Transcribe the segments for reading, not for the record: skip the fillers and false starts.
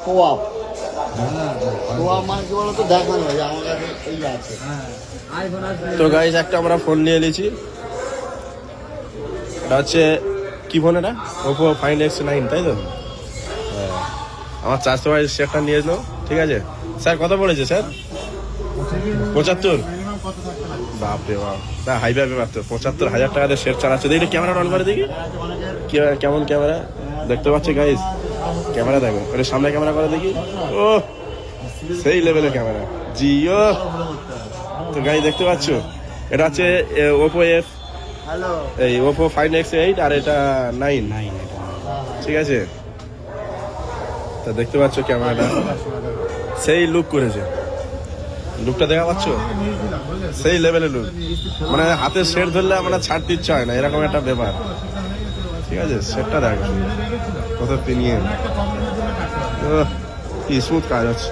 কোয়াপ কোয়াপ মানে কি বলতো দেখানো যে আমার কাছে এই আছে। তো গাইস একটা আমরা ফোন নিয়ে নিয়েছি, এটা হচ্ছে কি ফোন, এটা ওপো ফাইন X9 তাই তো? হ্যাঁ, আমার 400 ভাই সেটটা নিয়ে এলো। ঠিক আছে স্যার, কত পড়েছে স্যার? 75? বাপরে বাপ, না হাই পাবে মাত্র 75,000 টাকাতে সেট চালাচ্ছে। দেখি ক্যামেরা অন করে দেখি কেমন ক্যামেরা দেখতে পাচ্ছি গাইস। ক্যামেরা দেখো, এটা সামনে ক্যামেরা করে দেখি। ও সেই লেভেলের ক্যামেরা জিও। তো গাইস দেখতে পাচ্ছ, এটা হচ্ছে ওপো এই ওপো ফাইন X8 আর এটা 9। ঠিক আছে, তা দেখতে পাচ্ছ ক্যামেরাটা সেই লুক করেছে। লুকটা দেখা পাচ্ছ, সেই লেভেলের লুক, মানে হাতের সেট ধরলে মানে ছাড়তে ইচ্ছা হয় না, এরকম একটা ব্যাপার। ঠিক আছে, সেটটা দেখো কত প্রিমিয়াম, কি স্মুথ কাজ হচ্ছে।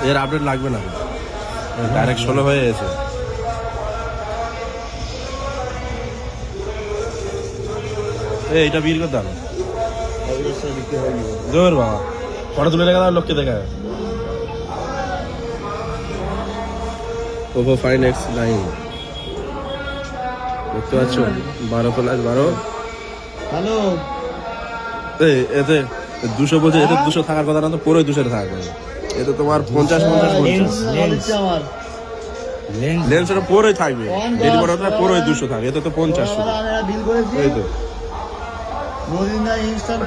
এর আপডেট লাগবে না, ডাইরেক্ট 16 হয়ে গেছে। এইটা বিল কর দাম জোর বাবা, ফটো তুলে দেখা দাও লোককে দেখা। ওপো ফাইন X9 দেখতে পাচ্ছ, 12+12। হ্যালো এতে 200 বলছে, এতে 200 থাকার কথা না, তো পুরোই 200 থাকবে। এতে তোমার 50 আমার লেন্সটা পুরোই থাকবে, ডেলিভারিটা পুরোই 200 থাকবে, এতে তো 50 শুধু। বিল করেছি এই তো ইনস্ট্যান্ট